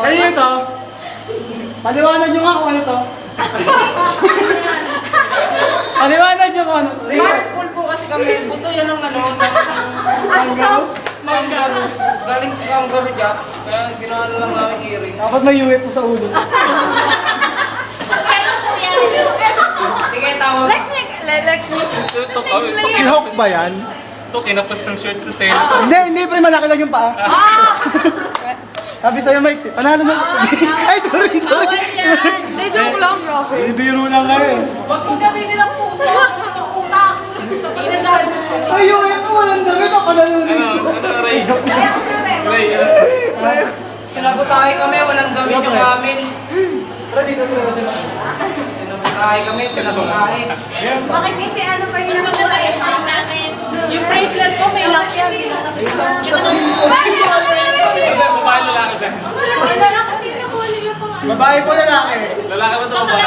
Ano yun to? Paliwanag nyo nga kung ano to. Paliwanag nyo kung ano to. Mars pool po kasi kami. Buto yan ang ano. Manggaro. Galing Manggaro Jack. Kaya ginawa na lang namin earring. Dapat may UF po sa ulo. Sige, tawag. Let's make Si Hawk ba yan? Ito, kinapos ng shirt ng tela. Hindi, pre, malaki lang yung paa. Sabi sa'yo, Mike, panalo na. Ay, sorry. Bawal yan. Hindi, joke lang, bro. Bibiro lang kayo eh. Huwag mong gabi nilang puso. Utak. Ay, UF po, walang damit. Ako na nun. Ray? Ray, Sinabutahe kami, walang damit yung amin. Pero dito po naman sila. Sinabutahe kami, sinabutahe. Bakit kasi ano pa yun? Mas maganda yung shirt namin. Yung bracelet ko may lock yan. babae lalaki ba? Maganda lang kasi nakuha niya pa nga. Babae po lalaki. Lalaki ba ito babae?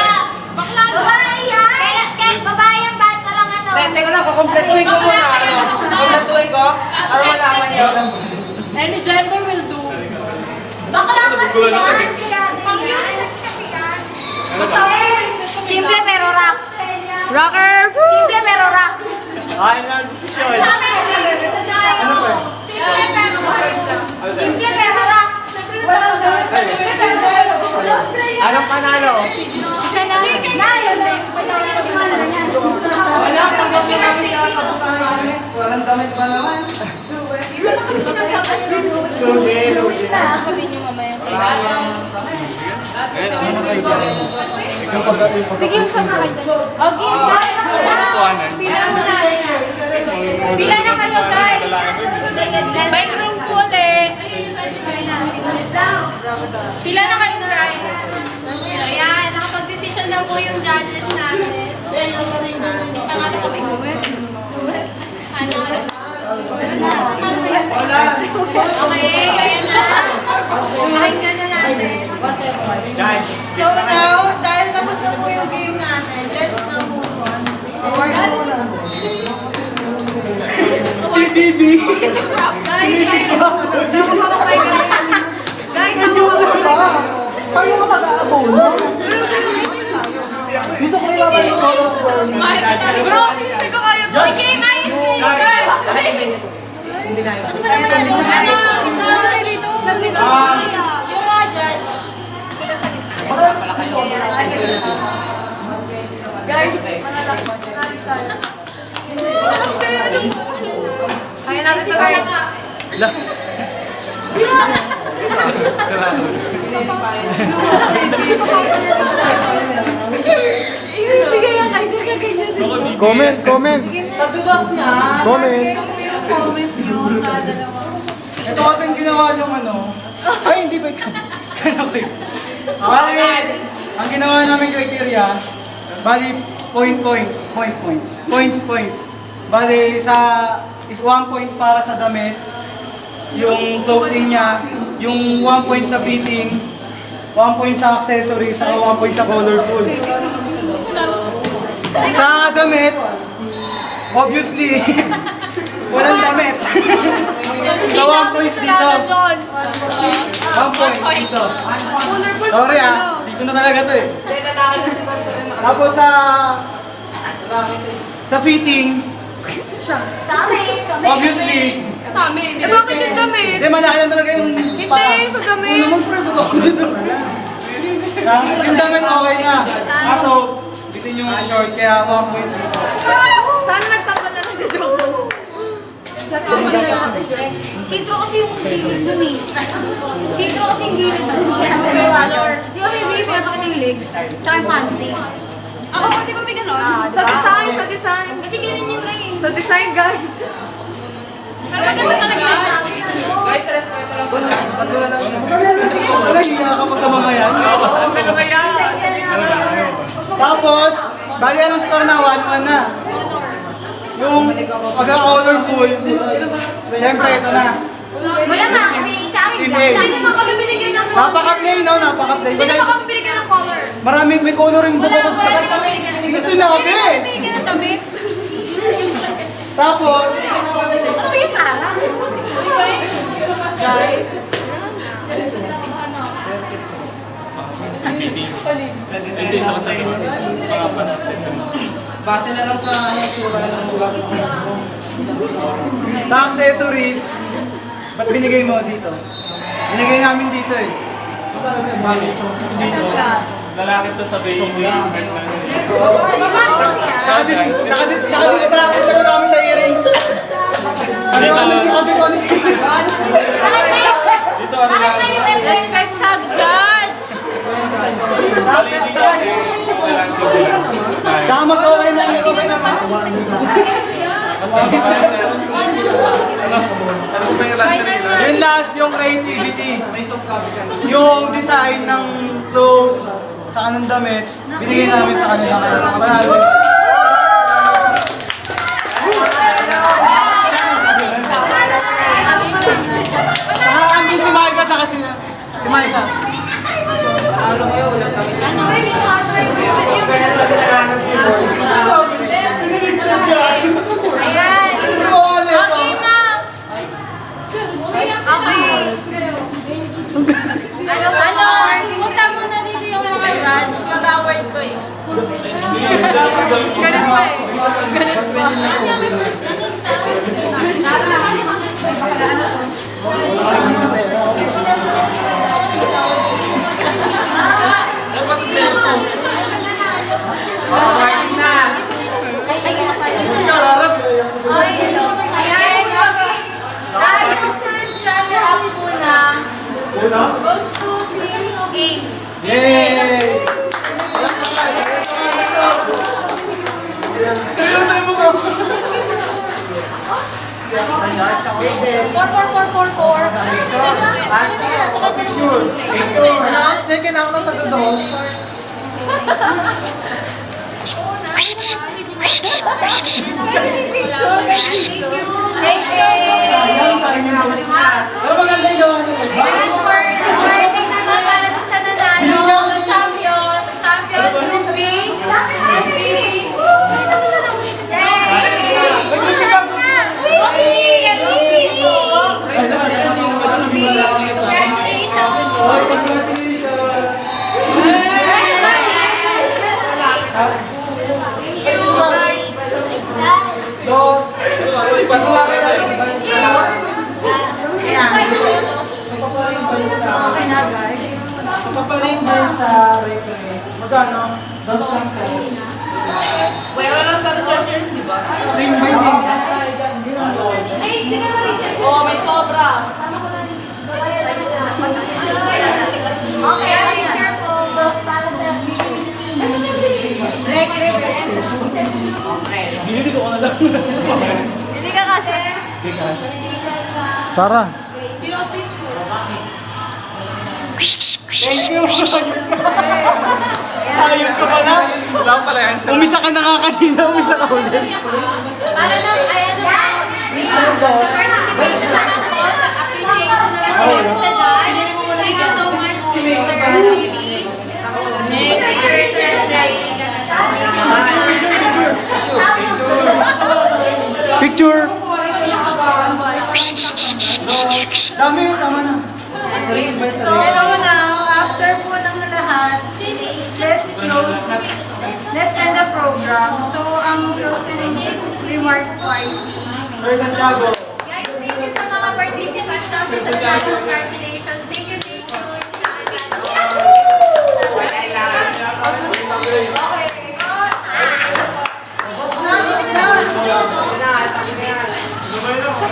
Bakla! Babae yan! Kahit babae yan, ba't pa lang ano? Teka lang, kukumpletuhin ko muna. Kukumpletuhin ko para malaman nyo. Any gender will do. Bakla kasi yan! Pang-unisex kasi yan. Simple pero rock. Rockers! Simple pero rock. Ay, non-session. Ano po? Simple pero rock. Walang gawin. Anong panalo? Isa lang. Wala, tanggapin namin yung kabutahe namin. Walang damit ba naman? Sasabihin niyo mamaya. Sige, usap na kayo. Okay, guys. Pila na kayo, guys. May room pool eh. Pila na kayo, guys. Ayan, nakapag-decision na po yung judges natin. Tangapit sa may gawin. Ano? Okay, ayan na. Pakinggan na natin. So now, dahil tapos na po yung game natin, let's now move on. BBB. Guys, guys, ako Paano ka mag-aabol? Gusto ko yung mga bro, hindi ko kaya po. Sige, ayos kayo, girl. Hindi na yun. Ano ba naman yan? Ano? Isa dito. Naglito kaya. Yung mga dyan. Kita sa guys, manalakot. Kaya natin ito, guys. Ibigay yan, guys. Comment. Tadudos nga. Comment. Bigay mo yung comment nyo sa dalawa. Ito kasi yung ginawa yung ano. Ay, hindi ba ikaw? Bali, ang ginawa namin criteria, bali, points. Bali, sa 1 point para sa damit, yung clothing niya, yung 1 point sa fitting, 1 point sa accessories, saka 1 point sa colorful. Sa damit, obviously, walang damit. Sa 1 points dito. 1 point dito. Sorry dito na talaga to eh. Hindi, lalaki kasi ba ito rin Tapos sa fitting, obviously, Sa amin. Eh bakit yung damit? hindi malaki lang talaga yung Hindi, sa damit. Yung damit okay na. Kaso, bitin yung short, kaya 1 point dito. Sana nagtapal na lang dito. Sitro kasi yung gilid dun eh. Sitro kasi yung gilid dun. Di ba may baby, napakita yung legs? Tsaka yung panty. Oo, di ba may gano'n? Sa design. Kasi ganun yung ring. Sa design, guys. Pero maganda talaga yung namin. Guys, respeto lang po. Wala, hiya ka pa sa mga yan. Tapos, bali anong score na? 1-1 na. Yung pagka-colorful, siyempre ito na. Wala nga, binigay sa amin. Email. Hindi naman kami binigyan ng color. Napaka-plain, no? Napaka-plain. Hindi naman kami binigyan ng color. Maraming may coloring Wala, bukod wala sa... din kami binigyan ng Hindi color. sinabi. Hindi naman kami binigyan ng damit. Tapos, Ano ba yung Sarah? Guys. team. Hindi ako sa mga pan-sessions. Base na lang sa itsura ng lugar. Sa accessories, ba't binigay mo dito? Binigay namin dito eh. Lalaki to sa baby. Saka distract sa kami sa earrings. Dito, Sabi ko, dito ano lang. Respect sa judge! Bali dito kasi, okay lang siya. saka mas okay na yung okay naman. Kasi ano ba yung last na Yung last, yung creativity. Yung design ng clothes, sa anong damit, binigay namin sa kanila. Panalo. Saka andun si Maika sa kasi si Maika. Ano kayo? Ulat kami. Ayan! Okay na! Okay. Ano? Punta mo na dito yung mga judge. Mag-award ko yun. Ganun pa eh. Ganun pa. Dapat ang tempo. Ayan, okay. Yung first runner-up muna goes to Team A. Yay! Second ako ng pagdodol. Thank you. Pero maganda yung gawa niyo. And for awarding naman para dun sa nanalo, sa champion, Tupi. Paparin din sa referee. Magkano? 2 lang po. Pwera lang sa researcher, di ba? Ring by ring. Oo, may sobra. Okay, picture po. Para sa Binili ko na lang. Hindi ka kasi. Sarah. Sino picture? Thank you. Ayun ka pala. Wala pala yan siya. Umisa ka na nga kanina, umisa ka ulit. Para na, ayan na po. Sa participation naman po, sa appreciation naman po sa judge. Thank you so much, Mr. Lily. Thank you, Sir Trey. Thank you so much. Picture. Dami yun, tama na. So, hello now. After po ng lahat, let's end the program. So, ang closing remarks po ay Sir Santiago. guys, thank you sa mga participants. Shout out sa lahat. Congratulations. Thank you, thank you. Okay.